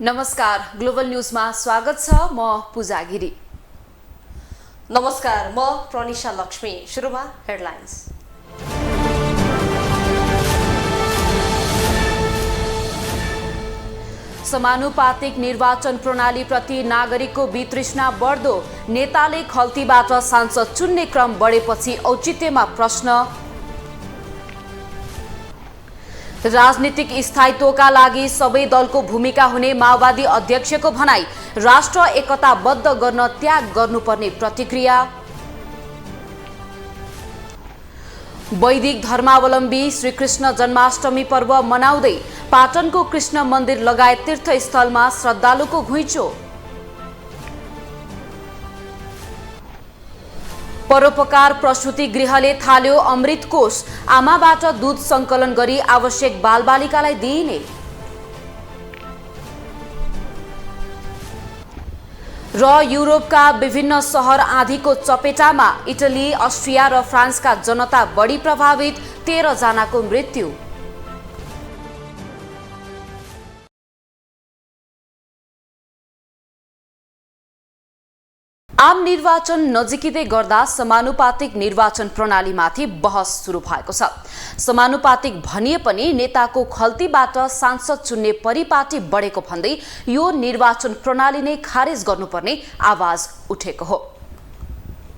नमस्कार, ग्लोबल न्यूजमा स्वागत छ। म पूजा गिरी। नमस्कार, म प्रनिशा लक्ष्मी। सुरुमा हेडलाइन्स। समानुपातिक निर्वाचन प्रणालीप्रति नागरिकको वितृष्णा बढ्दो, नेताले खल्तीबाट सांसद चुन्ने क्रम बढेपछि औचित्यमा प्रश्न। राजनीतिक स्थायित्वका लागि सबै दलको भूमिका हुने माओवादी अध्यक्षको भनाई, राष्ट्र एकताबद्ध गर्न त्याग गर्नुपर्ने प्रतिक्रिया। वैदिक धर्मावलम्बी श्रीकृष्ण जन्माष्टमी पर्व मनाउँदै पाटनको कृष्ण मन्दिर लगायत तीर्थस्थलमा श्रद्धालुको घुइँचो। परोपकार प्रसूति गृहले थाल्यो अमृत कोष, आमाबाट दूध संकलन गरी आवश्यक बालबालिकालाई दिइने। र युरोपका विभिन्न सहर आँधीको चपेटामा, इटली, अस्ट्रिया र फ्रान्सका जनता बढी प्रभावित, 13 जनाको मृत्यु। आम निर्वाचन नजिकिँदै गर्दा समानुपातिक निर्वाचन प्रणालीमाथि बहस सुरु भएको छ। समानुपातिक भनिए पनि नेताको खल्तीबाट सांसद चुन्ने परिपाटी बढेको भन्दै यो निर्वाचन प्रणाली नै खारेज गर्नुपर्ने आवाज उठेको हो।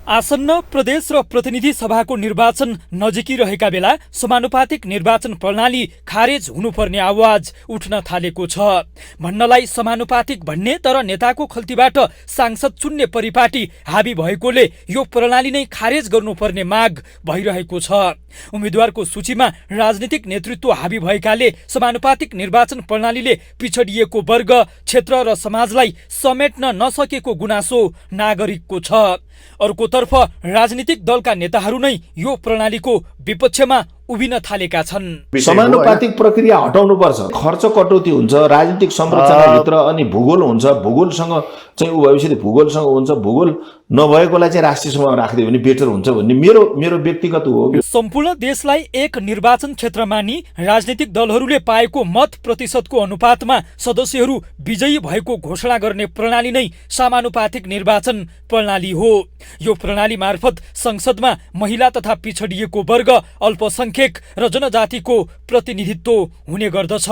आसन्न प्रदेश र प्रतिनिधि सभाको निर्वाचन नजिकिरहेका बेला समानुपातिक निर्वाचन प्रणाली खारेज हुनुपर्ने आवाज उठ्न थालेको छ। भन्नलाई समानुपातिक भन्ने तर नेताको खल्तीबाट सांसद चुन्ने परिपाटी हाबी भएकोले यो प्रणाली नै खारेज गर्नुपर्ने माग भइरहेको छ। उम्मेद्वारको सूचीमा राजनीतिक नेतृत्व हाबी भएकाले समानुपातिक निर्वाचन प्रणालीले पिछडिएको वर्ग, क्षेत्र र समाजलाई समेट्न नसकेको गुनासो नागरिकको छ। अर्कोतर्फ राजनीतिक दलका नेताहरू नै यो प्रणालीको विपक्षमा उभिन थालेका छन्। समानुपातिक प्रक्रिया हटाउनु पर्छ। खर्च कटौती हुन्छ राजनीतिक संरचनाभित्र, अनि भूगोल हुन्छ, भूगोलसँग चाहिँ उ भविष्य भूगोलसँग हुन्छ, भूगोल नभएकोलाई चाहिँ राष्ट्रिय सभामा राखिदियो भने बेटर हुन्छ भन्ने मेरो व्यक्तिगत हो। सम्पूर्ण देशलाई एक निर्वाचन क्षेत्र मानी राजनीतिक दलहरूले पाएको मत प्रतिशतको अनुपातमा सदस्यहरू विजयी भएको घोषणा गर्ने प्रणाली नै समानुपातिक निर्वाचन प्रणाली हो। यो प्रणाली मार्फत संसदमा महिला तथा पिछडिएको वर्ग, अल्पसंख्यक र जनजातिको प्रतिनिधित्व हुने गर्दछ।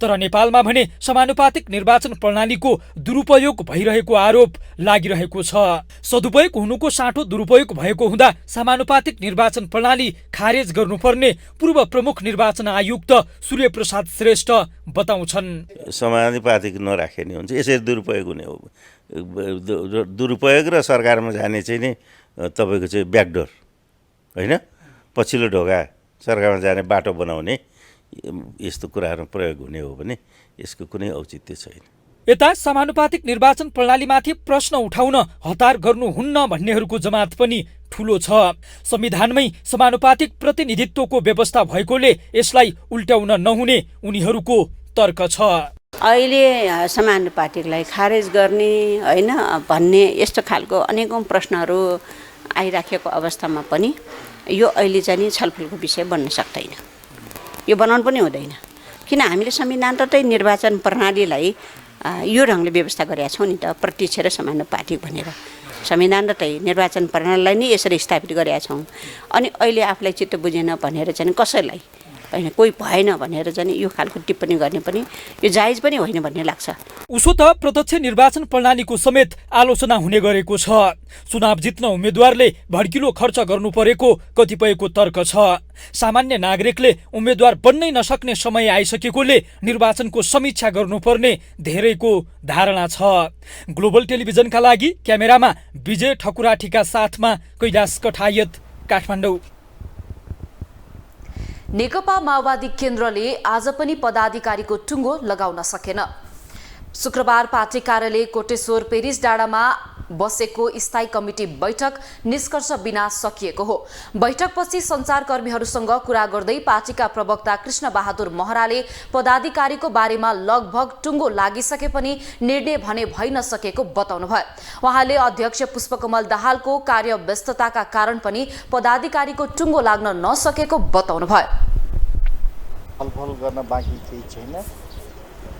तर नेपालमा भने समानुपातिक निर्वाचन प्रणालीको दुरुपयोग भइरहेको आरोप लागिरहेको छ। सदुपयोग हुनुको साटो दुरुपयोग भएको हुँदा समानुपातिक निर्वाचन प्रणाली खारेज गर्नुपर्ने पूर्व प्रमुख निर्वाचन आयुक्त सूर्य प्रसाद श्रेष्ठ बताउँछन्। समानुपातिक नराखे नि हुन्छ, यसरी दुरुपयोग हुने हो। दुरुपयोग र सरकारमा जाने चाहिँ नि तपाईँको चाहिँ ब्याकडोर होइन, पछिल्लो ढोका सरकारमा जाने बाटो बनाउने, यस्तो कुराहरू प्रयोग हुने हो भने यसको कुनै औचित्य छैन। यता समानुपातिक निर्वाचन प्रणालीमाथि प्रश्न उठाउन हतार गर्नुहुन्न भन्नेहरूको जमात पनि ठूलो छ। संविधानमै समानुपातिक प्रतिनिधित्वको व्यवस्था भएकोले यसलाई उल्ट्याउन नहुने उनीहरूको तर्क छ। अहिले समानुपातिकलाई खारेज गर्ने होइन भन्ने यस्तो खालको अनेकौं प्रश्नहरू आइराखेको अवस्थामा पनि यो अहिले चाहिँ नि छलफलको विषय बन्न सक्दैन, यो बनाउनु पनि हुँदैन। किन हामीले संविधानतर्फै निर्वाचन प्रणालीलाई यो ढङ्गले व्यवस्था गरेका छौँ नि त, प्रत्यक्ष र समानुपातिक भनेर संविधानतर्फै निर्वाचन प्रणालीलाई नै यसरी स्थापित गरेका छौँ। अनि अहिले आफूलाई चित्त बुझेन भनेर चाहिँ कसैलाई होइन कोही भएन भनेर चाहिँ यो खालको टिप्पणी गर्ने पनि यो जायज पनि होइन भन्ने लाग्छ। उसो त प्रत्यक्ष निर्वाचन प्रणालीको समेत आलोचना हुने गरेको छ। चुनाव जित्न उम्मेद्वारले भड्किलो खर्च गर्नु परेको कतिपयको तर्क छ। सामान्य नागरिकले उम्मेद्वार बन्नै नसक्ने समय आइसकेकोले निर्वाचनको समीक्षा गर्नुपर्ने धेरैको धारणा छ। ग्लोबल टेलिभिजनका लागि क्यामेरामा विजय ठकुराठीका साथमा कैलाश कठायत, काठमाडौँ। नेकपा माओवादी केन्द्रले आज पनि पदाधिकारीको टुङ्गो लगाउन सकेन। शुक्रबार पार्टी कार्यालय कोटेश्वर पेरिस डाँडामा बसेको स्थायी कमिटी बैठक निष्कर्ष बिना सकिएको हो। बैठकपछि सञ्चारकर्मीहरूसँग कुरा गर्दै पार्टीका प्रवक्ता कृष्ण बहादुर महराले पदाधिकारीको बारेमा लगभग टुङ्गो लागिसके पनि निर्णय भने भइ नसकेको बताउनुभयो। उहाँले अध्यक्ष पुष्पकमल दाहालको कार्यव्यस्तताका कारण पनि पदाधिकारीको टुङ्गो लाग्न नसकेको बताउनुभयो। छलफल गर्न बाँकी केही छैन,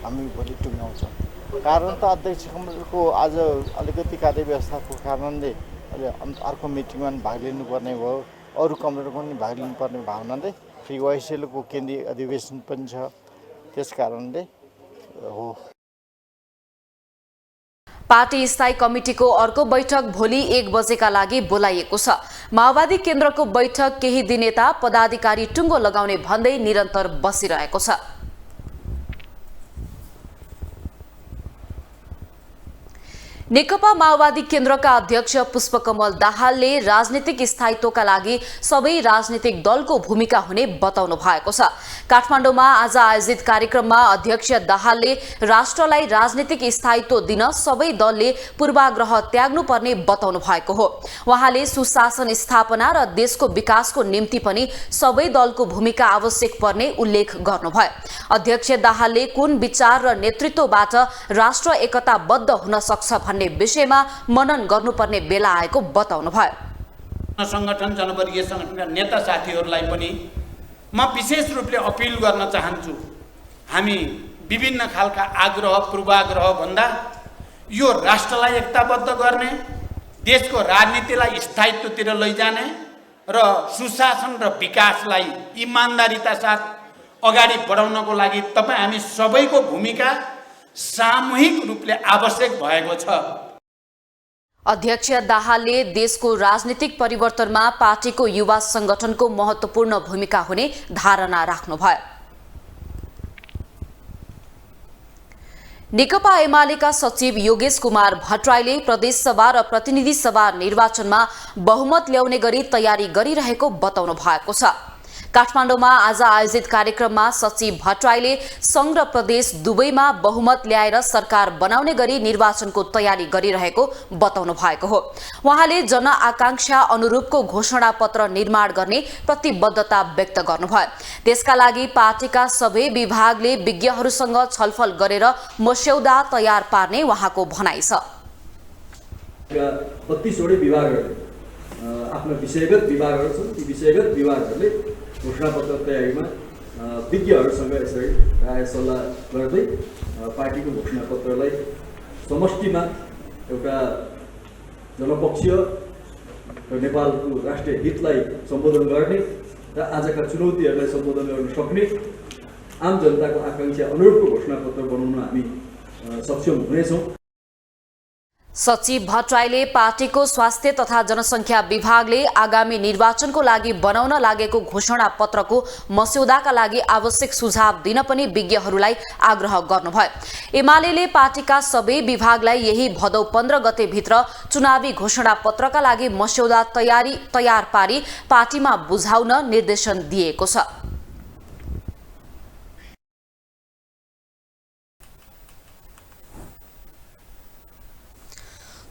हामी भोलि टुङ्गाउँछौँ। कारण त अध्यक्ष कमलको आज अलिकति कार्य व्यवस्थाको कारणले अहिले अर्को मिटिङमा भाग लिनुपर्ने भयो, अरू कमलको पनि भाग लिनुपर्ने भावनाले फेरि वाइसिएलको केन्द्रीय अधिवेशन पनि छ, त्यस कारणले हो। पार्टी स्थायी कमिटीको अर्को बैठक भोलि 1 बजेका लागि बोलाइएको छ। माओवादी केन्द्रको बैठक केही दिन यता पदाधिकारी टुङ्गो लगाउने भन्दै निरन्तर बसिरहेको छ। नेकपा माओवादी केन्द्रका अध्यक्ष पुष्पकमल दाहालले राजनीतिक स्थायित्वका लागि सबै राजनीतिक दलको भूमिका हुने बताउनु भएको छ। काठमाडौँमा आज आयोजित कार्यक्रममा अध्यक्ष दाहालले राष्ट्रलाई राजनीतिक स्थायित्व दिन सबै दलले पूर्वाग्रह त्याग्नुपर्ने बताउनु भएको हो। उहाँले सुशासन स्थापना र देशको विकासको निम्ति पनि सबै दलको भूमिका आवश्यक पर्ने उल्लेख गर्नुभयो। अध्यक्ष दाहालले कुन विचार र नेतृत्वबाट राष्ट्र एकताबद्ध हुन सक्छ भन्ने विषयमा मनन गर्नुपर्ने बेला आएको बताउनु भयो। संगठन जनवर्गीय संगठनका नेता साथीहरूलाई पनि म विशेष रूपले अपिल गर्न चाहन्छु, हामी विभिन्न खालका आग्रह पूर्वाग्रह भन्दा यो राष्ट्रलाई एकताबद्ध गर्ने, देशको राजनीतिलाई स्थायित्वतिर लैजाने र सुशासन र विकासलाई इमानदारीता साथ अगाडि बढाउनको लागि तपाईँ हामी सबैको भूमिका सामूहिक रूपले आवश्यक भएको छ। अध्यक्ष दाहालले देशको राजनीतिक परिवर्तनमा पार्टीको युवा संगठनको महत्त्वपूर्ण भूमिका हुने धारणा राख्नुभयो। नेकपा एमालेका सचिव योगेश कुमार भट्टराईले प्रदेशसभा र प्रतिनिधि सभा निर्वाचनमा बहुमत ल्याउने गरी तयारी गरिरहेको बताउनु भएको छ। काठमाडौँमा आज आयोजित कार्यक्रममा सचिव भट्टराईले संघ र प्रदेश दुवैमा बहुमत ल्याएर सरकार बनाउने गरी निर्वाचनको तयारी गरिरहेको बताउनु भएको हो। उहाँले जनआकांक्षा अनुरूपको घोषणा पत्र निर्माण गर्ने प्रतिबद्धता व्यक्त गर्नुभयो। त्यसका लागि पार्टीका सबै विभागले विज्ञहरूसँग छलफल गरेर मस्यौदा तयार पार्ने उहाँको भनाइ छ। 32 वटा विभागहरूले आफ्नो विषयगत विभागहरू छन्, ती विषयगत विभागहरूले घोषणापत्र तयारीमा विज्ञहरूसँग यसरी राय सल्लाह गर्दै पार्टीको घोषणापत्रलाई समष्टिमा एउटा जनपक्षीय र नेपालको राष्ट्रिय हितलाई सम्बोधन गर्ने र आजका चुनौतीहरूलाई सम्बोधन गर्न सक्ने आम जनताको आकांक्षा अनुरूपको घोषणापत्र बनाउन हामी सक्षम हुनेछौँ। सचिव भट्टराईले पार्टीको स्वास्थ्य तथा जनसंख्या विभागले आगामी निर्वाचनको लागि बनाउन लागेको घोषणा पत्रको मस्यौदाका लागि आवश्यक सुझाव दिन पनि विज्ञहरूलाई आग्रह गर्नुभयो। एमाले पार्टीका सबै विभागलाई यही भदौ 15 गते भित्र चुनावी घोषणा पत्रका लागि मस्यौदा तयार पारी पार्टीमा बुझाउन निर्देशन दिएको छ।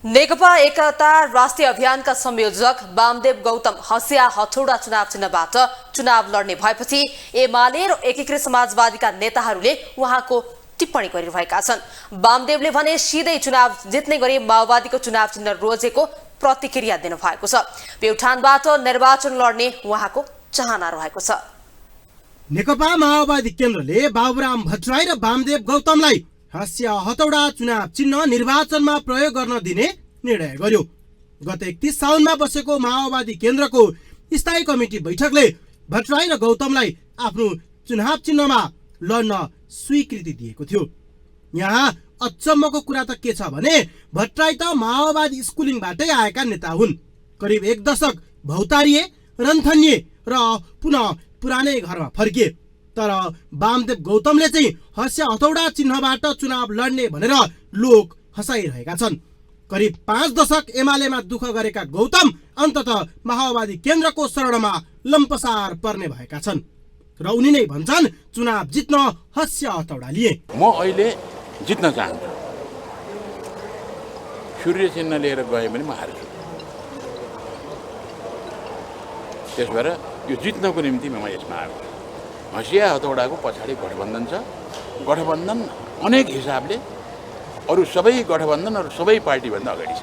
नेकपा एकता राष्ट्रिय अभियानका संयोजक वामदेव गौतम हसिया हथौडा चुनाव चिन्हबाट चुनाव लड्ने भएपछि एमाले र एकीकृत समाजवादीका नेताहरूले उहाँको टिप्पणी गरिरहेका छन्। वामदेवले भने सिधै चुनाव जित्ने गरी माओवादीको चुनाव चिन्ह रोजेको प्रतिक्रिया दिनुभएको छ। प्युठानबाट निर्वाचन लड्ने उहाँको चाहना रहेको छ। नेकपा माओवादी केन्द्रले बाबुराम भट्टराई र वामदेव गौतमलाई हसिया हथौडा चुनाव चिन्ह निर्वाचनमा प्रयोग गर्न दिने निर्णय गर्यो। गत 31 साउनमा बसेको माओवादी केन्द्रको स्थायी कमिटी बैठकले भट्टराई र गौतमलाई आफ्नो चुनाव चिन्हमा लड्न स्वीकृति दिएको थियो। यहाँ अचम्मको कुरा त के छ भने भट्टराई त माओवादी स्कुलिङबाटै आएका नेता हुन्। करिब 1 दशक भौतारिए, रन्थनिए र पुनः पुरानै घरमा फर्किए। तर वामदेव गौतमले चाहिँ हसिया हथौडा चिन्हबाट चुनाव लड्ने भनेर लोक हँसाइरहेका छन्। करिब 5 दशक एमालेमा दुःख गरेका गौतम अन्ततः माओवादी केन्द्रको शरणमा लम्पसार पर्ने भएका छन् र उनी नै भन्छन् चुनाव जित्न हसिया हथौडा लिए। म अहिले जित्न चाहन्छु, सूर्य चिन्ह लिएर गए पनि म हार्छु। त्यस भएर यो जित्नको निम्ति म यसमा आएको। हसिया हथौडाको पछाडि गठबन्धन छ। गठबन्धन अनेक हिसाबले अरू सबै गठबन्धन अरू सबै पार्टीभन्दा अगाडि छ।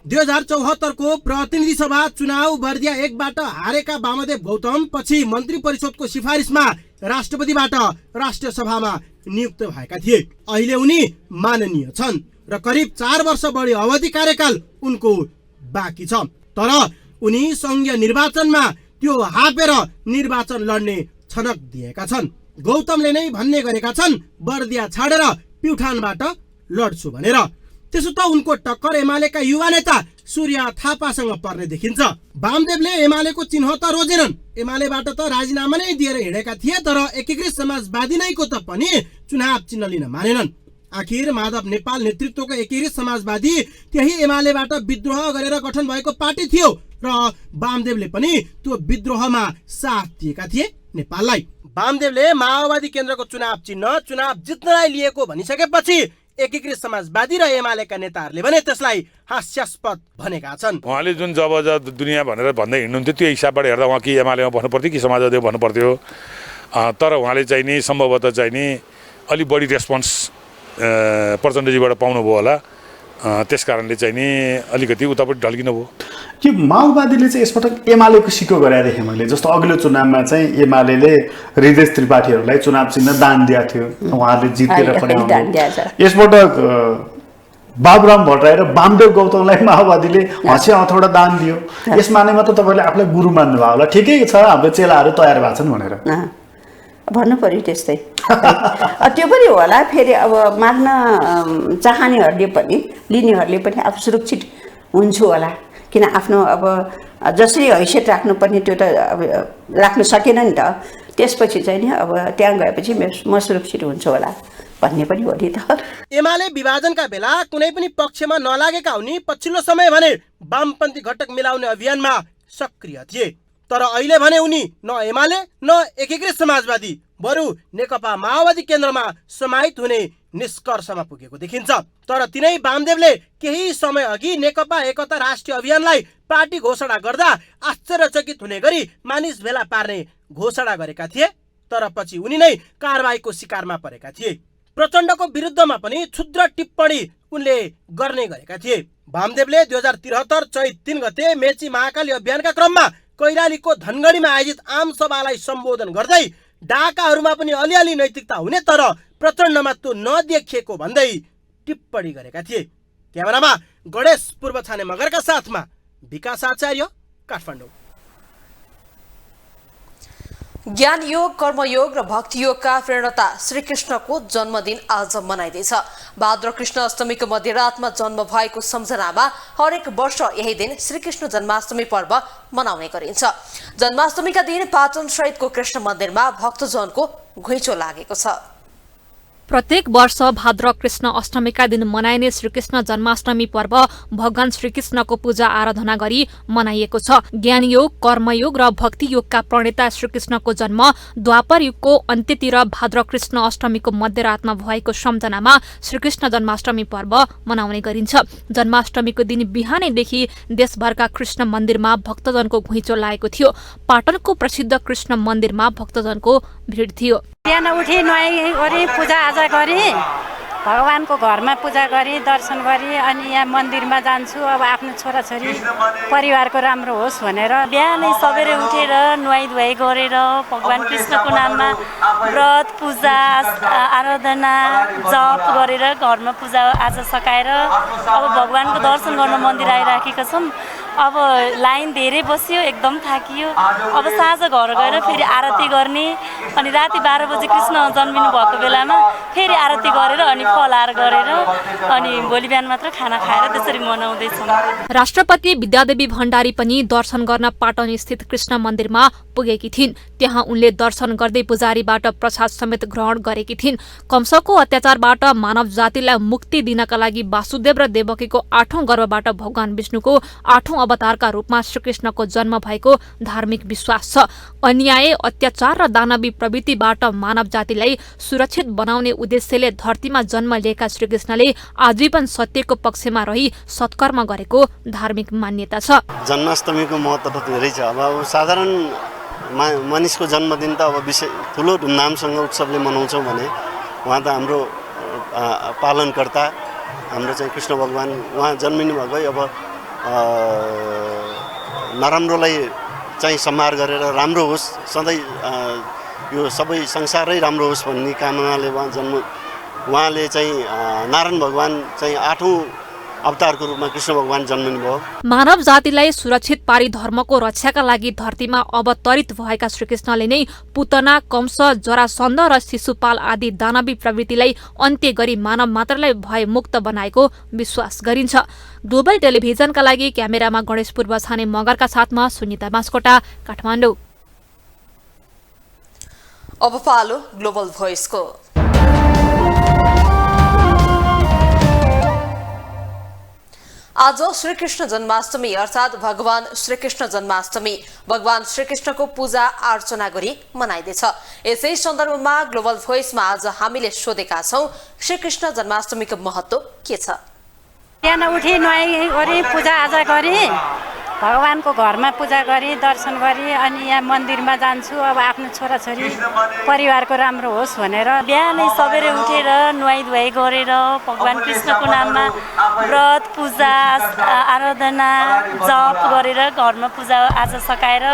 2074 को प्रतिनिधि सभा चुनाव बर्दिया 1 बाट हारेका वामदेव गौतम पछि मन्त्री परिषदको सिफारिसमा राष्ट्रपतिबाट राष्ट्रिय सभामा नियुक्त भएका थिए। अहिले उनी माननीय छन् र करिब 4 वर्ष बढी अवधि कार्यकाल उनको बाँकी छ। तर उनी संघीय निर्वाचनमा त्यो हापेर निर्वाचन लड्ने छनक दिएका छन्। गौतमले नै भन्ने गरेका छन् बर्दिया छाडेर प्युठानबाट लड्छु भनेर। त्यसो त उनको टक्कर एमालेका युवा नेता सूर्य थापासँग पर्ने देखिन्छ। वामदेवले एमालेको चिन्ह त रोजेनन्, एमालेबाट त राजीनामा नै दिएर हिँडेका थिए, तर एकीकृत समाजवादी नैको त पनि चुनाव चिन्ह लिन मानेनन्। आखिर माधव नेपाल नेतृत्वको एकीकृत समाजवादी त्यही एमालेबाट विद्रोह गरेर गठन भएको पार्टी थियो र वामदेवले पनि त्यो विद्रोहमा साथ दिएका थिए नेपाललाई। वामदेवले माओवादी केन्द्रको चुनाव चिन्ह चुनाव जित्नलाई लिएको भनिसकेपछि एकीकृत समाजवादी र एमालेका नेताहरूले भने त्यसलाई हास्यास्पद भनेका छन्। उहाँले जुन जब दुनियाँ भनेर भन्दै हिँड्नुहुन्थ्यो त्यो हिसाबबाट हेर्दा उहाँ कि एमालेमा भन्नु पर्थ्यो कि समाजवादी भन्नु पर्थ्यो। तर उहाँले चाहिँ नि सम्भवतः चाहिँ नि अलि बढी रेस्पोन्स प्रचण्डजीबाट पाउनुभयो होला, त्यस कारणले चाहिँ नि अलिकति उतापट्टि ढल्किनु भयो। कि माओवादीले चाहिँ यसपटक एमालेको सिको गराएर देखेँ मैले। जस्तो अघिल्लो चुनावमा चाहिँ एमाले हृदय त्रिपाठीहरूलाई चुनाव चिन्ह दान दिएको थियो, उहाँहरूले जितेर पनि आउनुभयो। यसपटक बाबुराम भट्टराई र वामदेव गौतमलाई माओवादीले हँसिया हथौडा दान दियो। यस मानेमा त तपाईँले आफूलाई गुरु मान्नुभयो होला, ठिकै छ हाम्रो चेलाहरू तयार भएको छन् भनेर भन्नु पर्यो त्यस्तै। त्यो पनि होला, फेरि अब माग्न चाहनेहरूले पनि लिनेहरूले पनि आफू सुरक्षित हुन्छु होला, किन आफ्नो अब जसरी हैसियत राख्नुपर्ने त्यो त अब राख्नु सकेन नि त। त्यसपछि चाहिँ नि अब त्यहाँ गएपछि म सुरक्षित हुन्छु होला भन्ने पनि हो नि त। एमाले विभाजनका बेला कुनै पनि पक्षमा नलागेका उनी पछिल्लो समय भने वामपन्थी घटक मिलाउने अभियानमा सक्रिय थिए। तर अहिले भने उनी न एमाले न एकीकृत समाजवादी बरु नेकपा माओवादी केन्द्रमा समाहित हुने निष्कर्षमा पुगेको देखिन्छ। तर तिनै वामदेवले केही समय अघि नेकपा एकता राष्ट्रिय अभियानलाई पार्टी घोषणा गर्दा आश्चर्यचकित हुने गरी मानिस भेला पार्ने घोषणा गरेका थिए, तर पछि उनी नै कारबाहीको शिकारमा परेका थिए। प्रचण्डको विरुद्धमा पनि क्षुद्र टिप्पणी उनले गर्ने गरेका थिए। वामदेवले 2073 चैत 3 गते मेची महाकाली अभियानका क्रममा कैलालीको धनगढीमा आयोजित आम सभालाई सम्बोधन गर्दै डाकाहरूमा पनि अलिअलि नैतिकता हुने तर प्रचण्डमा त्यो नदेखिएको भन्दै टिप्पणी गरेका थिए। क्यामेरामा गणेश पूर्व छाने मगरका साथमा विकास आचार्य, काठमाडौँ। ज्ञान योग, कर्मयोग र भक्ति योगका प्रेरणता श्रीकृष्णको जन्मदिन आज मनाइँदैछ। भाद्र कृष्ण अष्टमीको मध्यरातमा जन्म भएको सम्झनामा हरेक वर्ष यही दिन श्रीकृष्ण जन्माष्टमी पर्व मनाउने गरिन्छ। जन्माष्टमीका दिन पाटन सहितको कृष्ण मन्दिरमा भक्तजनको घुइँचो लागेको छ। प्रत्येक वर्ष भाद्र कृष्ण अष्टमीका दिन मनाइने श्रीकृष्ण जन्माष्टमी पर्व भगवान श्रीकृष्णको पूजा आराधना गरी मनाइएको छ। ज्ञान योग, कर्मयोग र भक्ति योगका प्रणेता श्रीकृष्णको जन्म द्वापर युगको अन्त्यतिर भाद्र कृष्ण अष्टमीको मध्यरातमा भएको सम्झनामा श्रीकृष्ण जन्माष्टमी पर्व मनाउने गरिन्छ। जन्माष्टमीको दिन बिहानैदेखि देशभरका कृष्ण मन्दिरमा भक्तजनको घुइँचो लागेको थियो। पाटनको प्रसिद्ध कृष्ण मन्दिरमा भक्तजनको भिड थियो। बिहान उठी नुहाई गरी पूजाआजा गरी भगवानको घरमा पूजा गरी दर्शन गरी अनि यहाँ मन्दिरमा जान्छु। अब आफ्नो छोराछोरी परिवारको राम्रो होस् भनेर बिहानै सबेरै उठेर नुहाई धुवाई गरेर भगवान कृष्णको नाममा व्रत पूजा आराधना जप गरेर घरमा पूजा आजा सकाएर अब भगवानको दर्शन गर्न मन्दिर आइराखेका छौँ। अब लाइन धेरै बस्यो, एकदम थाकियो। अब साँझ घर गएर फेरि आरती गर्ने अनि राति 12 बजे कृष्ण जन्मिनु भएको बेलामा फेरि आरती गरेर अनि फलाहार गरेर अनि भोलि बिहान मात्र खाना खाएर त्यसरी मनाउँदैछौँ। राष्ट्रपति विद्यादेवी भण्डारी पनि दर्शन गर्न पाटन स्थित कृष्ण मन्दिरमा पुगेकी थिइन्। त्यहाँ उनले दर्शन गर्दै पुजारीबाट प्रसाद समेत ग्रहण गरेकी थिइन्। कंसको अत्याचारबाट मानव जातिलाई मुक्ति दिनका लागि वासुदेव र देवकीको 8औं गर्भबाट भगवान विष्णुको 8औं अवतारका रूपमा श्रीकृष्णको जन्म भएको धार्मिक विश्वास छ। अन्याय, अत्याचार र दानवी प्रवृत्तिबाट मानव जातिलाई सुरक्षित बनाउने उद्देश्यले धरतीमा जन्म लिएका श्रीकृष्णले आजीवन सत्यको पक्षमा रही सत्कर्म गरेको धार्मिक मान्यता छ। जन्माष्टमीको महत्त्व त धेरै छ। अब साधारण मानिसको जन्मदिन त अब विशेष ठुलो धुमधामसँग उत्सवले मनाउँछौँ भने उहाँ त हाम्रो पालनकर्ता हाम्रो चाहिँ कृष्ण भगवान उहाँ जन्मिनु भएको। अब नराम्रोलाई चाहिँ संहार गरेर राम्रो होस्, सधैँ यो सबै संसारै राम्रो होस् भन्ने कामनाले उहाँले चाहिँ नारायण भगवान चाहिँ 8औं अवतारको रूपमा कृष्ण भगवान जन्मिनु भयो। मानव जातिलाई सुरक्षित पारी धर्मको रक्षाका लागि धरतीमा अवतरित भएका श्रीकृष्णले नै पुतना, कंस, जरासन्ध र शिशुपाल आदि दानवी प्रवृत्तिलाई अन्त्य गरी मानव मात्रलाई भय मुक्त बनाएको विश्वास गरिन्छ। ग्लोबल टेलिभिजनका लागि क्यामेरामा गणेश पूर्व छाने मगरका साथमा सुनिता बास्कोटा, काठमाडौँ। अब पालो ग्लोबल भोइसको। आज श्रीकृष्ण जन्माष्टमी अर्थात् भगवान श्रीकृष्ण जन्माष्टमी। भगवान श्रीकृष्णको पूजा अर्चना गरी मनाइँदैछ। यसै सन्दर्भमा ग्लोबल भोइसमा आज हामीले सोधेका छौं, श्रीकृष्ण जन्माष्टमीको महत्व के छ? बिहान उठी नुहाई गरी पूजा आजा गरी भगवानको घरमा पूजा गरी दर्शन गरी अनि यहाँ मन्दिरमा जान्छु। अब आफ्नो छोराछोरी परिवारको राम्रो होस् भनेर बिहानै सबेरै उठेर नुहाई धुवाई गरेर भगवान कृष्णको नाममा व्रत पूजा आराधना जप गरेर घरमा पूजा आज सकाएर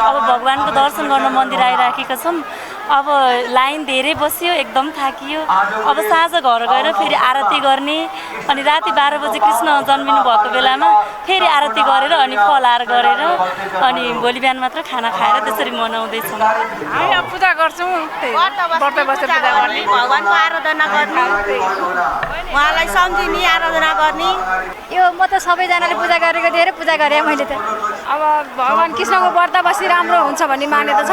अब भगवानको दर्शन गर्न मन्दिर आइराखेका छौँ। अब लाइन धेरै बस्यो, एकदम थाकियो। अब साँझ घर गएर फेरि आरती गर्ने अनि राति 12 बजे कृष्ण जन्मिनु भएको बेलामा फेरि आरती गरेर अनि फलाहार गरेर अनि भोलि बिहान मात्र खाना खाएर त्यसरी मनाउँदैछौँ। हामी पूजा गर्छौँ, व्रत बसेर पूजा गर्ने, भगवानको आराधना गर्ने, उहाँलाई सम्झिने आराधना गर्ने। यो म त सबैजनाले पूजा गरेको धेरै पूजा गरेँ मैले त। अब भगवान कृष्णको व्रत बसी राम्रो हुन्छ भन्ने मान्यता छ।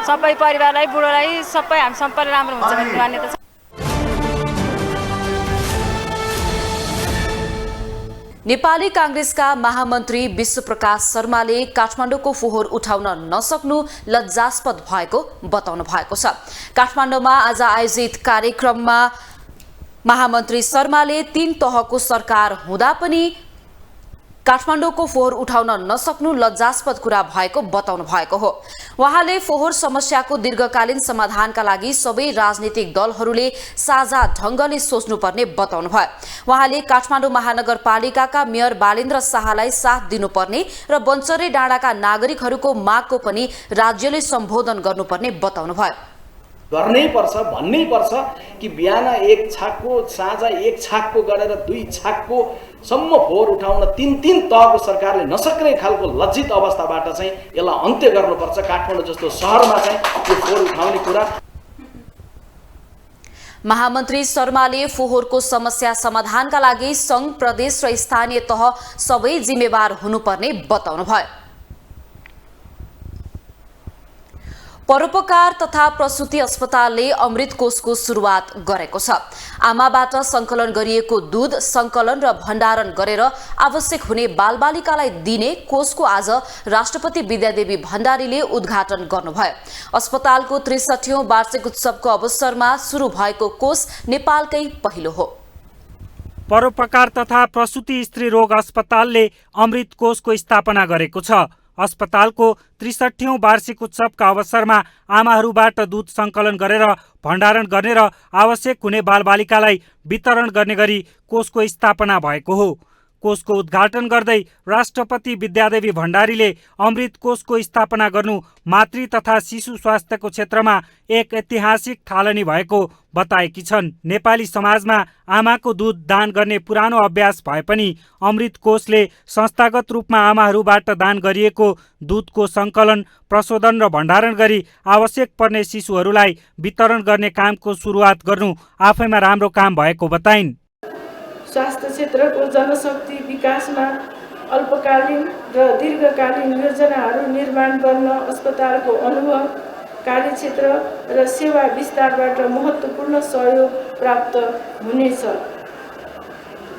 सबै परिवारलाई, बुढोलाई सबै हामी सबैलाई राम्रो हुन्छ भन्ने मान्यता छ। नेपाली कांग्रेसका महामन्त्री विश्वप्रकाश शर्माले काठमाडौँको फोहोर उठाउन नसक्नु लज्जास्पद भएको बताउनु भएको छ। काठमाडौँमा आज आयोजित कार्यक्रममा महामन्त्री शर्माले 3 तहको सरकार हुँदा पनि काठमाडौँको फोहोर उठाउन नसक्नु लज्जास्पद कुरा भएको बताउनु भएको हो। उहाँले फोहोर समस्याको दीर्घकालीन समाधानका लागि सबै राजनीतिक दलहरूले साझा ढंगले सोच्नुपर्ने बताउनु भयो। उहाँले काठमाडौँ महानगरपालिकाका मेयर बालेन्द्र शाहलाई साथ दिनुपर्ने र बन्चरे डाँडाका नागरिकहरूको मागको पनि राज्यले सम्बोधन गर्नुपर्ने बताउनु भयो। गर्नै पर्छ, भन्नै पर्छ कि बिहान 1 छाकको, साँझ 1 छाकको गरेर 2 छाकको सम्म फोहोर उठाउन 3 तहको सरकारले नसक्ने खालको लज्जित अवस्थाबाट चाहिँ यसलाई अन्त्य गर्नुपर्छ। काठमाडौँ जस्तो सहरमा चाहिँ यो फोहोर उठाउने कुरा। महामन्त्री शर्माले फोहोरको समस्या समाधानका लागि संघ, प्रदेश र स्थानीय तह सबै जिम्मेवार हुनुपर्ने बताउनु भयो। परोपकार तथा प्रसूति अस्पतालले अमृत कोषको सुरुवात गरेको छ। आमाबाट संकलन गरिएको दूध संकलन र भण्डारण गरेर आवश्यक हुने बालबालिकालाई दिने कोषको आज राष्ट्रपति विद्यादेवी भण्डारीले उद्घाटन गर्नुभयो। अस्पतालको 63औं वार्षिक उत्सवको अवसरमा सुरु भएको कोष नेपालकै पहिलो हो। परोपकार तथा प्रसूति स्त्री रोग अस्पतालले अमृत कोषको स्थापना गरेको छ। अस्पतालको 63औं वार्षिक उत्सवका अवसरमा आमाहरूबाट दूध संकलन गरेर भण्डारण गर्ने र आवश्यक हुने बालबालिकालाई वितरण गर्ने गरी कोषको स्थापना भएको हो। कोषको उद्घाटन गर्दै राष्ट्रपति विद्यादेवी भण्डारीले अमृत कोषको स्थापना गर्नु मातृ तथा शिशु स्वास्थ्यको क्षेत्रमा एक ऐतिहासिक थालनी भएको बताएकी छन्। नेपाली समाजमा आमाको दूध दान गर्ने पुरानो अभ्यास भए पनि अमृत कोषले संस्थागत रूपमा आमाहरूबाट दान गरिएको दूधको संकलन, प्रशोधन र भण्डारण गरी आवश्यक पर्ने शिशुहरूलाई वितरण गर्ने कामको सुरुवात गर्नु आफैमा राम्रो काम भएको बताइन्। स्वास्थ्य क्षेत्रको जनशक्ति विकासमा अल्पकालीन र दीर्घकालीन योजनाहरू निर्माण गर्न अस्पतालको अनुभव, कार्यक्षेत्र र सेवा विस्तारबाट महत्त्वपूर्ण सहयोग प्राप्त हुनेछ।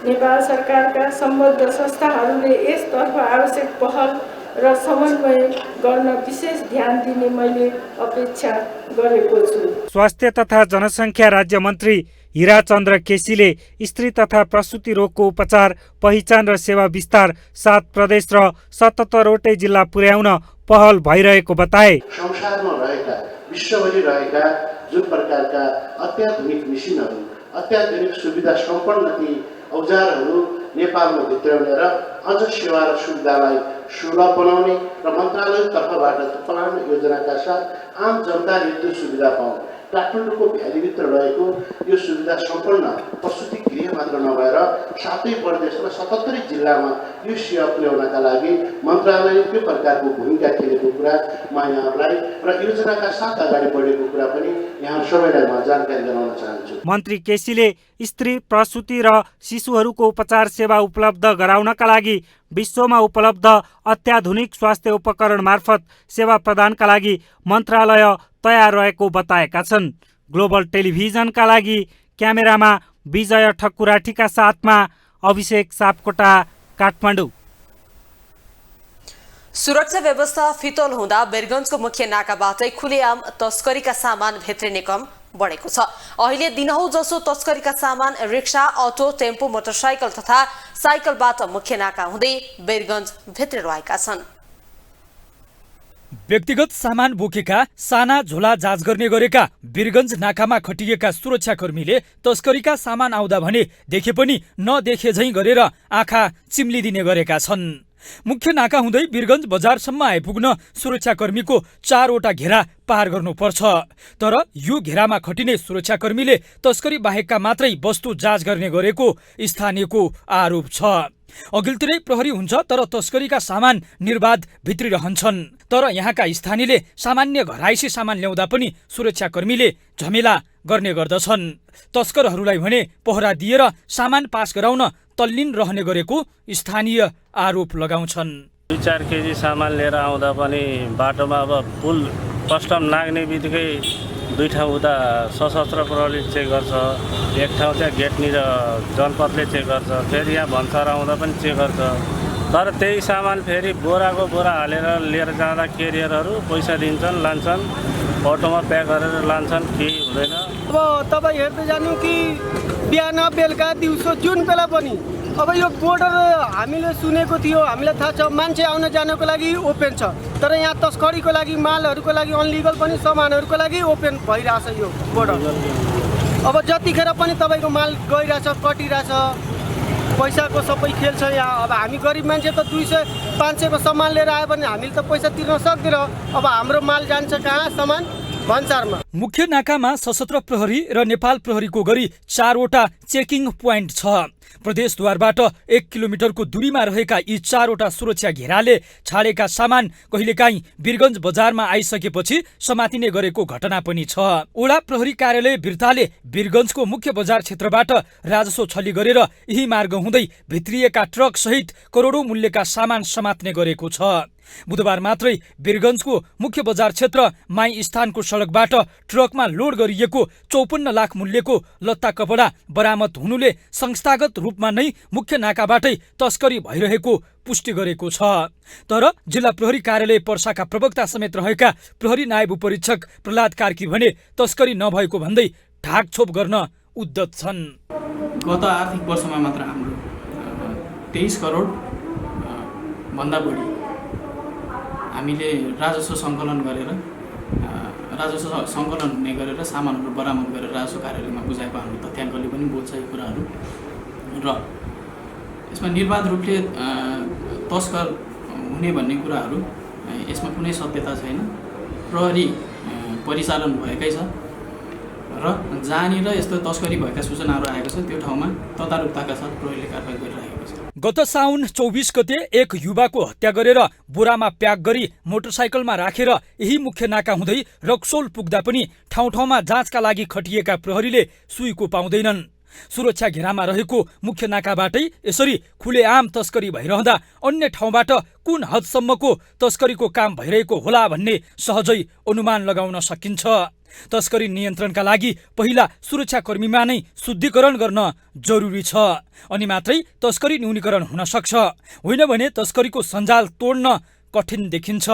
नेपाल सरकारका सम्बद्ध संस्थाहरूले यसतर्फ आवश्यक पहल र समन्वय गर्न विशेष ध्यान दिने मैले अपेक्षा गरेको छु। स्वास्थ्य तथा जनसङ्ख्या राज्य मन्त्री हिराचन्द्र केसीले स्त्री तथा प्रसूति रोगको उपचार, पहिचान र सेवा विस्तार 7 प्रदेश र 77वटै जिल्ला पुर्याउन पहल भइरहेको बताए। संसारमा रहेका, विश्वभरि रहेका जुन प्रकारका अत्याधुनिक मेसिनहरू, अत्याधुनिक सुविधा सम्पन्न ती औजारहरू नेपालमा भित्राउने र अझ सेवा र सुविधालाई सुलभ बनाउने र मन्त्रालय तर्फबाट प्लान योजनाका साथ आम जनताले त्यो सुविधा पाउन्। काठमाडौँको भ्यालीभित्र रहेको यो सुविधा सम्पन्न प्रसुति गृह मात्र नभएर 7 प्रदेश र 77 जिल्लामा यो सेवा पुर्याउनका लागि मन्त्रालयले के प्रकारको भूमिका खेलेको कुरा म यहाँहरूलाई र योजनाका साथ अगाडि बढेको कुरा पनि यहाँ सबैलाई म जानकारी गराउन चाहन्छु। मन्त्री केसीले स्त्री प्रसुति र शिशुहरूको उपचार सेवा उपलब्ध गराउनका लागि विश्वमा उपलब्ध अत्याधुनिक स्वास्थ्य उपकरण मार्फत सेवा प्रदानका लागि मन्त्रालय तयार रहेको बताएका छन्। ग्लोबल टेलिभिजनका लागि क्यामेरामा विजय ठकुराठीका साथमा अभिषेक सापकोटा, काठमाडौँ। सुरक्षा व्यवस्था फितोल हुँदा वीरगञ्जको मुख्य नाकाबाटै खुलेआम तस्करीका सामान भित्रिने क्रम बढेको छ। अहिले दिनहुँ जसो तस्करीका सामान रिक्सा, अटो, टेम्पो, मोटरसाइकल तथा साइकलबाट मुख्य नाका हुँदै वीरगञ्ज भित्रिरहेका छन्। व्यक्तिगत सामान बोकेका साना झोला जाँच गर्ने गरेका वीरगञ्ज नाकामा खटिएका सुरक्षाकर्मीले तस्करीका सामान आउँदा भने देखे पनि नदेखे झैं गरेर आँखा चिम्लिदिने गरेका छन्। मुख्य नाका हुँदै वीरगञ्ज बजारसम्म आइपुग्न सुरक्षाकर्मीको 4 वटा घेरा पार गर्नुपर्छ। तर यो घेरामा खटिने सुरक्षाकर्मीले तस्करी बाहेकका मात्रै वस्तु जाँच गर्ने गरेको स्थानीयको आरोप छ। अघिल्तिरै प्रहरी हुन्छ तर तस्करीका सामान निर्बाध भित्रिरहन्छन्। तर यहाँका स्थानीयले सामान्य घराइसी सामान ल्याउँदा पनि सुरक्षाकर्मीले झमेला गर्ने गर्दछन्। तस्करहरूलाई भने पहरा दिएर सामान पास गराउन तल्लीन रहने गरेको स्थानीय आरोप लगाउँछन्। 2-4 केजी सामान लिएर आउँदा पनि बाटोमा अब पुल कस्टम नाग्ने बित्तिकै 2 ठाउँ उता सशस्त्र प्रहरी चेक गर्छ, एक ठाउँ चाहिँ गेटनिर जनपदले चेक गर्छ, फेरि यहाँ भन्सार आउँदा पनि चेक गर्छ। तर त्यही सामान फेरि बोराको बोरा हालेर लिएर जाँदा केरियरहरू पैसा दिन्छन्, लान्छन्, अटोमा प्याक गरेर लान्छन्, केही हुँदैन। अब तपाईँ हेर्दै जानु कि बिहान बेलुका दिउँसो जुन बेला पनि अब यो बोर्डर हामीले सुनेको थियो, हामीलाई थाहा छ मान्छे आउन जानको लागि ओपन छ, तर यहाँ तस्करीको लागि, मालहरूको लागि, अनलिगल पनि सामानहरूको लागि ओपन भइरहेछ यो बोर्डर। अब जतिखेर पनि तपाईँको माल गइरहेछ, कटिरहेछ, पैसाको सबै खेल छ यहाँ। अब हामी गरिब मान्छे त 200-500 को सामान लिएर आयो भने हामीले त पैसा तिर्न सक्दैन। अब हाम्रो माल जान्छ कहाँ? सामान भन्सारमा। मुख्य नाकामा सशस्त्र प्रहरी र नेपाल प्रहरीको गरी 4 वटा चेकिङ पोइन्ट छ। प्रदेशद्वारबाट 1 किलोमिटरको दूरीमा रहेका यी 4 वटा सुरक्षा घेराले छाडेका सामान कहिलेकाहीँ वीरगञ्ज बजारमा आइसकेपछि समातिने गरेको घटना पनि छ। ओडा प्रहरी कार्यालय बिर्ताले वीरगञ्जको मुख्य बजार क्षेत्रबाट राजस्व छली गरेर यही मार्ग हुँदै भित्रिएका ट्रक सहित करोडौं मूल्यका सामान समात्ने गरेको छ। बुधबार मात्रै वीरगञ्जको मुख्य बजार क्षेत्र माई स्थानको सडकबाट ट्रकमा लोड गरिएको 54 लाख मूल्यको लत्ता कपडा बरामद हुनुले संस्थागत रूपमा नै मुख्य नाकाबाटै तस्करी भइरहेको पुष्टि गरेको छ। तर जिल्ला प्रहरी कार्यालय पर्साका प्रवक्ता समेत रहेका प्रहरी नायब उपरीक्षक प्रहलाद कार्की भने तस्करी नभएको भन्दै ढाकछोप गर्न उद्यत छन्। गत आर्थिक वर्षमा मात्र हाम्रो 23 करोड भन्दा बढी हामीले राजस्व सङ्कलन हुने गरेर सामानहरू बरामद गरेर राजस्व कार्यालयमा बुझाएको हाम्रो तथ्याङ्कले पनि बोल्छ यो कुराहरू। र यसमा निर्बाध रूपले तस्कर हुने भन्ने कुराहरू यसमा कुनै सत्यता छैन। प्रहरी परिचालन भएकै छ र जहाँनिर यस्तो तस्करी भएका सूचनाहरू आएको छ त्यो ठाउँमा तदारुकताका साथ प्रहरीले कारबाही गरिरहेको छ। गत साउन 24 गते एक युवाको हत्या गरेर बोरामा प्याक गरी मोटरसाइकलमा राखेर यही मुख्य नाका हुँदै रक्सोल पुग्दा पनि ठाउँ ठाउँमा जाँचका लागि खटिएका प्रहरीले सुइको पाउँदैनन्। सुरक्षा घेरामा रहेको मुख्य नाकाबाटै यसरी खुलेआम तस्करी भइरहँदा अन्य ठाउँबाट कुन हदसम्मको तस्करीको काम भइरहेको होला भन्ने सहजै अनुमान लगाउन सकिन्छ। तस्करी नियन्त्रणका लागि पहिला सुरक्षाकर्मीमा नै शुद्धिकरण गर्न जरुरी छ, अनि मात्रै तस्करी न्यूनीकरण हुन सक्छ। होइन भने तस्करीको सञ्जाल तोड्न कठिन देखिन्छ।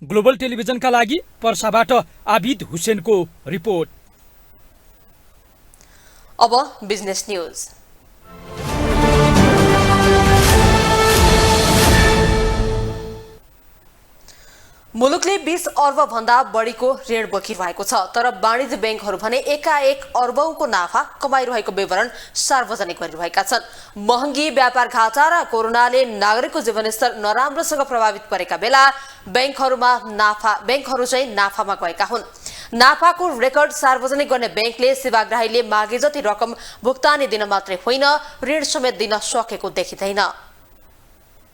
ग्लोबल टेलिभिजनका लागि पर्साबाट आबिद हुसेनको रिपोर्ट। अब बिजनेस न्यूज। मुलुकले 20 अर्ब भन्दा बढीको ऋण बोकिरहेको छ, तर वाणिज्य बैंकहरू भने एकाएक अर्बौंको नाफा कमाइरहेको विवरण सार्वजनिक गरिरहेका छन्। महँगी, व्यापार घाटा र कोरोनाले नागरिकको जीवनस्तर नराम्रोसँग प्रभावित परेका बेला बैंकहरू चाहिँ नाफामा गएका हुन्। नाफाको रेकर्ड सार्वजनिक गर्ने बैंकले सेवाग्राहीले मागे जति रकम भुक्तानी दिन मात्रै होइन, ऋण समेत दिन सकेको देखिँदैन।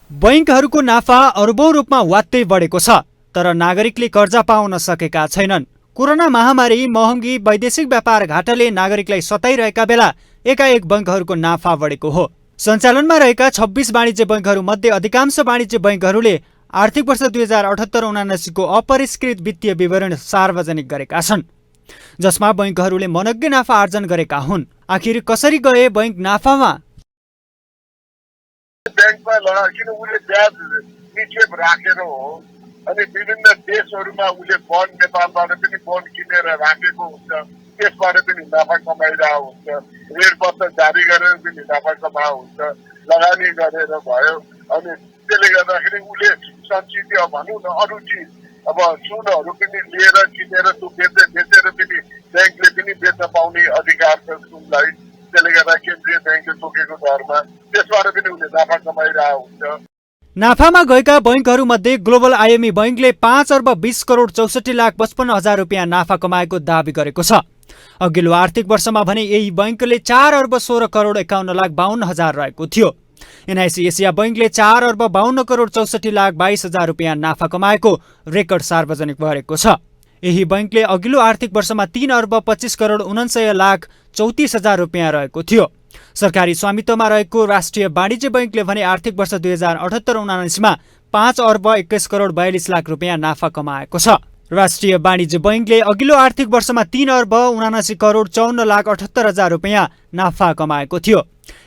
बैंकहरूको नाफा अर्बौं रूपमा वात्तै बढेको छ, तर नागरिकले कर्जा पाउन सकेका छैनन्। कोरोना महामारी, महँगी, वैदेशिक व्यापार घाटाले नागरिकलाई सताइरहेका बेला एकाएक बैंकहरूको नाफा बढेको हो। सञ्चालनमा रहेका 26 वाणिज्य बैंकहरू मध्ये अधिकांश वाणिज्य बैंकहरूले आर्थिक वर्ष 2078-79 को अपरिष्कृत वित्तीय विवरण सार्वजनिक गरेका छन्, जसमा बैंकहरूले मनग्गे नाफा आर्जन गरेका हुन्। आखिर कसरी गए बैंक नाफामा? बैंकमा किन उसले ब्याज निक्षेप राखेर हो, अनि विभिन्न देशहरूमा उसले बन्ड, नेपालबाट पनि बन्ड किनेर राखेको हुन्छ, त्यसबाट पनि नाफा कमाइरहेको हुन्छ। ऋणपत्र जारी गरेर पनि नाफा कमाएको हुन्छ, लगानी गरेर भयो। अनि त्यसले गर्दाखेरि उसले संचित भनौँ न अरू चिज, अब सुनहरू पनि लिएर किनेर त्यो बेचेर पनि ब्याङ्कले पनि बेच्न पाउने अधिकार छ सुनलाई। त्यसले गर्दा केन्द्रीय ब्याङ्कले तोकेको दरमा त्यसबाट पनि उसले नाफा कमाइरहेको हुन्छ। नाफामा गएका बैंकहरूमध्ये ग्लोबल आइएमई बैंकले 5 अर्ब 20 करोड 64 लाख 55 हजार रुपियाँ नाफा कमाएको दावी गरेको छ। अघिल्लो आर्थिक वर्षमा भने यही बैंकले 4 अर्ब 16 करोड 51 लाख 52 हजार रहेको थियो। एनआइसी एसिया बैंकले 4 अर्ब 52 करोड 64 लाख 22 हजार रुपियाँ नाफा कमाएको रेकर्ड सार्वजनिक गरेको छ। यही बैंकले अघिल्लो आर्थिक वर्षमा 3 अर्ब 25 करोड 49 लाख 34 हजार रुपियाँ रहेको थियो। सरकारी स्वामित्वमा रहेको राष्ट्रिय वाणिज्य बैंकले भने आर्थिक वर्ष 2078-79 मा 5 अर्ब 21 करोड 42 लाख रुपियाँ नाफा कमाएको छ। राष्ट्रिय वाणिज्य बैंकले अघिल्लो आर्थिक वर्षमा 3 अर्ब 79 करोड 54 लाख 78 हजार रुपियाँ नाफा कमाएको थियो।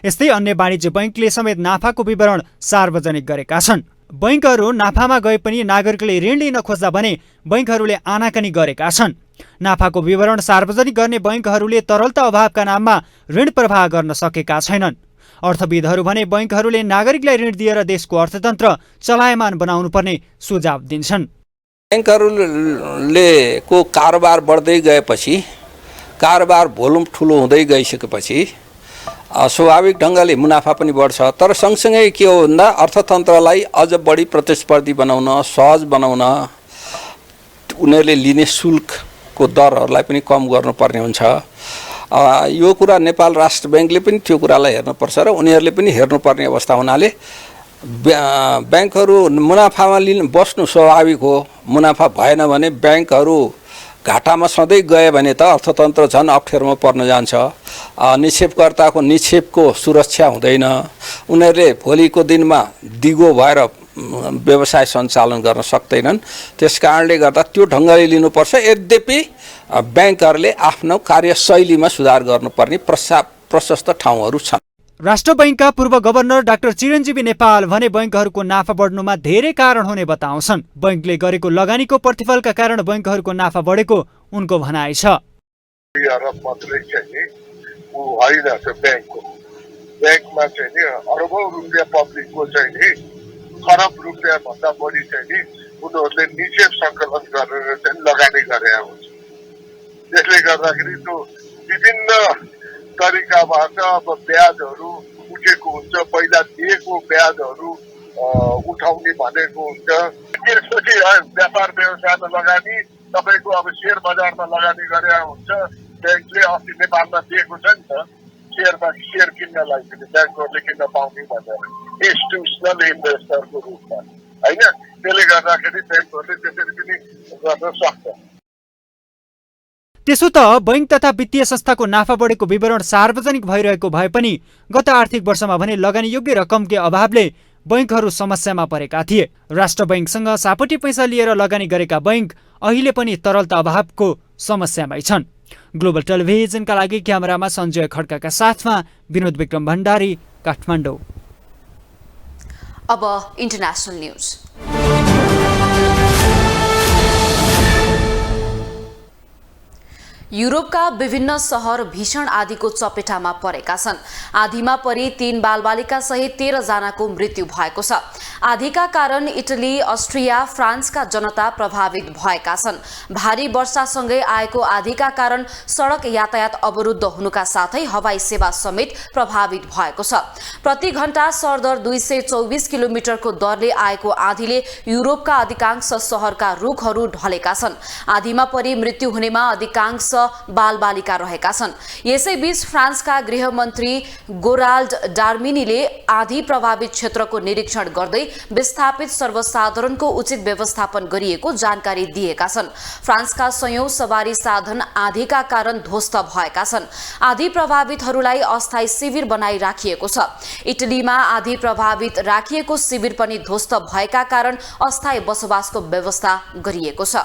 यस्तै अन्य वाणिज्य बैंकले समेत नाफाको विवरण सार्वजनिक गरेका छन्। बैंकहरू नाफामा गए पनि नागरिकले ऋण लिन खोज्दा भने बैंकहरूले आनाकानी गरेका छन्। नाफाको विवरण सार्वजनिक गर्ने बैंकहरूले तरलता अभावका नाममा ऋण प्रवाह गर्न सकेका छैनन्। अर्थविदहरू भने बैंकहरूले नागरिकलाई ऋण दिएर देशको अर्थतन्त्र चलायमान बनाउनु पर्ने सुझाव दिन्छन्। बैंकहरूले को कारोबार बढ्दै गएपछि, कारोबार भोल्युम ठुलो हुँदै गइसकेपछि स्वाभाविक ढङ्गले मुनाफा पनि बढ्छ। तर सँगसँगै के हो भन्दा अर्थतन्त्रलाई अझ बढी प्रतिस्पर्धी बनाउन, सहज बनाउन उनीहरूले लिने शुल्कको दरहरूलाई पनि कम गर्नुपर्ने हुन्छ। यो कुरा नेपाल राष्ट्र बैंकले पनि त्यो कुरालाई हेर्नुपर्छ र उनीहरूले पनि हेर्नुपर्ने अवस्था हुनाले बैंकहरू मुनाफामा बस्नु स्वाभाविक हो। मुनाफा भएन भने बैंकहरू घाटामा सधैँ गए भने त अर्थतन्त्र झन् अप्ठ्यारोमा पर्न जान्छ। निक्षेपकर्ताको निक्षेपको सुरक्षा हुँदैन। उनीहरूले भोलिको दिनमा दिगो भएर व्यवसाय सञ्चालन गर्न सक्दैनन्। त्यसकारणले गर्दा त्यो ढङ्गले लिनुपर्छ। यद्यपि बैंकहरूले आफ्नो कार्यशैलीमा सुधार गर्नुपर्ने प्रशस्त ठाउँहरू छन्। राष्ट्र बैंकका पूर्व गभर्नर डाक्टर चिरञ्जीवी नेपाल भने बैंकहरूको नाफा बढ्नुमा धेरै कारण हुने बताउँछन्। बैंकले गरेको लगानीको प्रतिफलका कारण बैंकहरूको नाफा बढेको उनको भनाइ छ। मात्रै चाहिँ ऊ होइन त्यो ब्याङ्कमा चाहिँ नि अर्बौं रुपियाँ पब्लिकको चाहिँ नि खरब रुपियाँ भन्दा बढी चाहिँ नि उनीहरूले निक्षेप सङ्कलन गरेर चाहिँ लगानी गरे हुन्छ। त्यसले गर्दाखेरि त्यो विभिन्न तरिकाबाट अब ब्याजहरू उठेको हुन्छ। पहिला दिएको ब्याजहरू उठाउने भनेको हुन्छ। त्यसपछि व्यापार व्यवसायमा लगानी, तपाईँको अब सेयर बजारमा लगानी गरे हुन्छ। ब्याङ्कले अस्ति नेपालमा दिएको छ नि त सेयर किन्नलाई पनि ब्याङ्कहरूले किन्न पाउने भनेर इन्स्टिट्युसनल इन्भेस्टरको रूपमा होइन। त्यसले गर्दाखेरि ब्याङ्कहरूले त्यसरी पनि गर्न सक्छ। त्यसो त बैंक तथा वित्तीय संस्थाको नाफा बढेको विवरण सार्वजनिक भइरहेको भए पनि गत आर्थिक वर्षमा भने लगानीयोग्य रकमकै अभावले बैंकहरू समस्यामा परेका थिए। राष्ट्र बैंकसँग सापटी पैसा लिएर लगानी गरेका बैंक अहिले पनि तरलता अभावको समस्यामै छन्। ग्लोबल टेलिभिजनका लागि क्यामेरामा सञ्जय खड्काका साथमा विनोद विक्रम भण्डारी, काठमाडौँ। अब इन्टरनेशनल न्यूज। युरोपका विभिन्न शहर भीषण आँधीको चपेटामा परेका छन्। आँधीमा परि 3 बालबालिका सहित 13 जनाको मृत्यु भएको छ। आँधीका कारण इटली, अस्ट्रिया, फ्रान्सका जनता प्रभावित भएका छन्। भारी वर्षासँगै आएको आँधीका कारण सडक यातायात अवरुद्ध हुनुका साथै हवाई सेवा समेत प्रभावित भएको छ। प्रति घण्टा सरदर 224 किलोमिटरको दरले आएको आँधीले युरोपका अधिकांश शहरका रुखहरू ढलेका छन्। आँधीमा परि मृत्यु हुनेमा अधिकांश बालबालिका रहेका छन्। यसैबीच फ्रान्सका गृहमन्त्री गोराल्ड डार्मिनीले आँधी प्रभावित क्षेत्रको निरीक्षण गर्दै विस्थापित सर्वसाधारणको उचित व्यवस्थापन गरिएको जानकारी दिएका छन्। फ्रान्सका सयौं सवारी साधन आँधीका कारण ध्वस्त भएका छन्। आँधी प्रभावितहरूलाई अस्थायी शिविर बनाई राखिएको छ। इटलीमा आँधी प्रभावित राखिएको शिविर पनि ध्वस्त भएका कारण अस्थायी बसोबासको व्यवस्था गरिएको छ।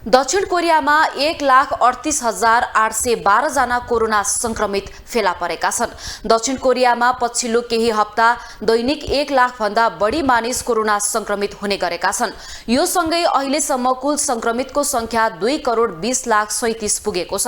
दक्षिण कोरियामा 1,38,812 जना कोरोना संक्रमित फेला परेका छन्। दक्षिण कोरियामा पछिल्लो केही हप्ता दैनिक 1 लाख भन्दा बढी मानिस कोरोना संक्रमित हुने गरेका छन्। यो सँगै अहिलेसम्म कुल संक्रमितको संख्या 2,20,37,000 पुगेको छ।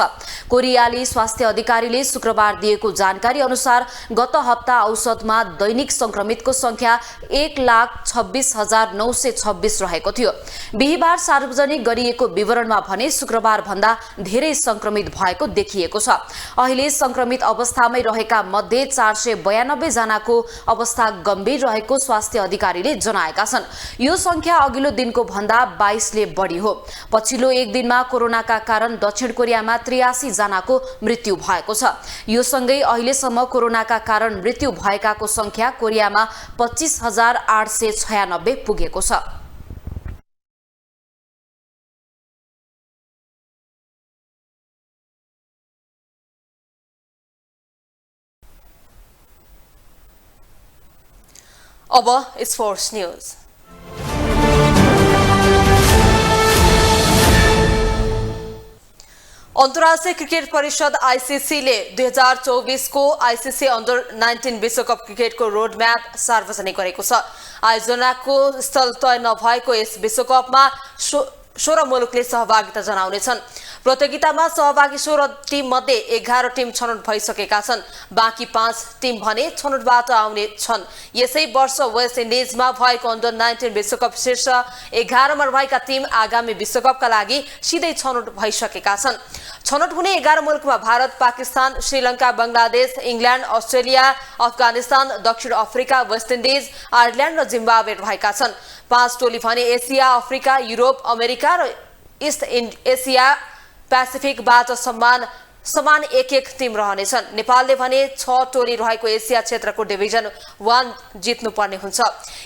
कोरियाली स्वास्थ्य अधिकारीले शुक्रबार दिएको जानकारी अनुसार गत हप्ता औसतमा दैनिक संक्रमितको संख्या 1,26,926 रहेको थियो। बिहीबार सार्वजनिक गरिएको विवरणमा भने शुक्रबार भन्दा धेरै संक्रमित भएको देखिएको छ। अहिले संक्रमित अवस्थामै रहेका मध्ये 492 जनाको अवस्था गम्भीर रहेको स्वास्थ्य अधिकारीले जनाएका छन्। यो संख्या अघिल्लो दिनको भन्दा 22 ले बढी हो। पछिल्लो एक दिनमा कोरोनाका कारण दक्षिण कोरियामा 83 जनाको मृत्यु भएको छ। यो सँगै अहिलेसम्म कोरोनाका कारण मृत्यु भएकाको संख्या कोरियामा 25,896 पुगेको छ। अब स्पोर्ट्स न्यूज। अन्तर्राष्ट्रिय क्रिकेट परिषद आईसीसीले 2024 को आईसीसी अन्डर 19 विश्वकप क्रिकेटको रोडम्याप सार्वजनिक गरेको छ। आयोजनाको स्थल तय नभएको यस विश्वकपमा 16 मुलुकले सहभागिता जनाउनेछन्। प्रतियोगितामा सहभागी 16 टिम मध्ये 11 टिम छनौट भइसकेका छन्। बाँकी 5 टिम भने छनौटबाट आउने छन्। यसै वर्ष वेस्ट इन्डिजमा भएको अन्डर 19 विश्वकप शीर्ष 11 मा रहेका टिम आगामी विश्वकपका लागि सिधै छनौट भइसकेका छन्। छनौट हुने 11 मुलुकमा भारत, पाकिस्तान, श्रीलङ्का, बंगलादेश, इङ्ल्यान्ड, अस्ट्रेलिया, अफगानिस्तान, दक्षिण अफ्रिका, वेस्ट इन्डिज, आयरल्यान्ड र जिम्बाब्वे रहेका छन्। 5 टोली भने एसिया, अफ्रिका, युरोप, अमेरिका र इस्ट एसिया पेसिफिकबाट समान एक टिम रहनेछन्। नेपालले भने 6 टोली रहेको एसिया क्षेत्रको डिभिजन 1 जित्नुपर्ने हुन्छ।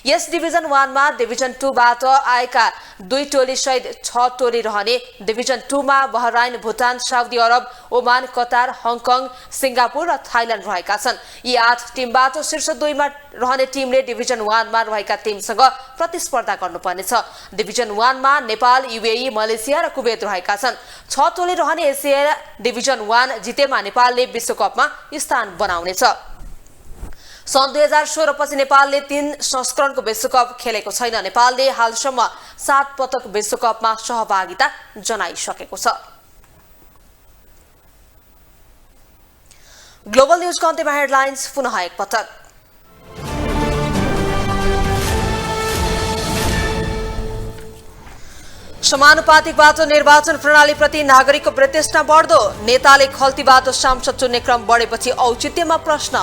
यस डिभिजन 1 मा डिभिजन 2 बाट आएका 2 टोली सहित 6 टोली रहने। डिभिजन 2 मा Bahrain, Bhutan, Saudi Arab, Oman, Qatar, Hong Kong, Singapore र थाइल्यान्ड रहेका छन्। यी 8 टिमबाट शीर्ष 2 मा रहने टिमले डिभिजन 1 मा रहेका टिमसँग प्रतिस्पर्धा गर्नुपर्नेछ। डिभिजन 1 मा नेपाल, युएई, मलेसिया र कुवेत रहेका छन्। 6 टोली रहने एसिया डिभिजन 1 जितेमा नेपालले विश्वकपमा स्थान बनाउनेछ। सन् 2016 पछि नेपालले 3 संस्करणको विश्वकप खेलेको छैन। नेपालले हालसम्म 7 पटक विश्वकपमा सहभागिता जनाइसकेको छ। ग्लोबल न्यूजको अन्त्यमा हेडलाइन्स पुनः एकपटक। समानुपातिकबाट निर्वाचन प्रणालीप्रति नागरिकको वितृष्णा बढ्दो। नेताले खल्तीबाट सांसद चुन्ने क्रम बढेपछि औचित्यमा प्रश्न।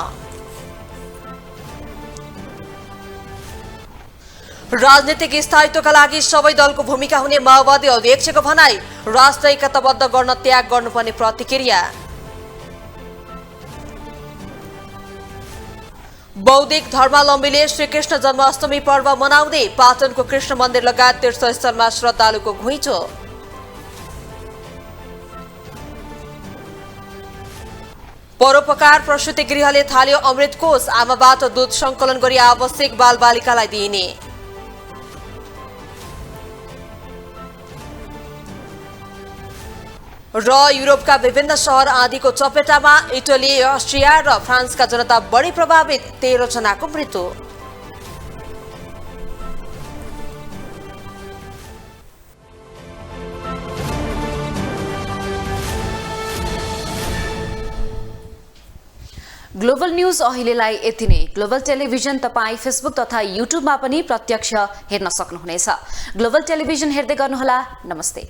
राजनीतिक स्थायित्वका लागि सबै दलको भूमिका हुने माओवादी अध्यक्षको भनाई। राष्ट्र एकताबद्ध गर्न त्याग गर्नुपर्ने प्रतिक्रिया। बौद्धिक धर्मावलम्बीले श्रीकृष्ण जन्माष्टमी पर्व मनाउँदै पाटनको कृष्ण मन्दिर लगायत तीर्थस्थलमा श्रद्धालुको घुइँचो। परोपकार प्रसूति गृहले थाल्यो अमृत कोष। आमाबाट दूध संकलन गरी आवश्यक बालबालिकालाई दिइने। र युरोपका विभिन्न शहर आँधीको चपेटामा। इटली, अस्ट्रिया र फ्रान्सका जनता बढी प्रभावित, 13 जनाको मृत्यु। ग्लोबल न्यूज अहिलेलाई यति नै। ग्लोबल टेलिभिजन तपाईँ फेसबुक तथा युट्युबमा पनि प्रत्यक्ष हेर्न सक्नुहुनेछ। ग्लोबल टेलिभिजन हेर्दै गर्नुहोला। नमस्ते।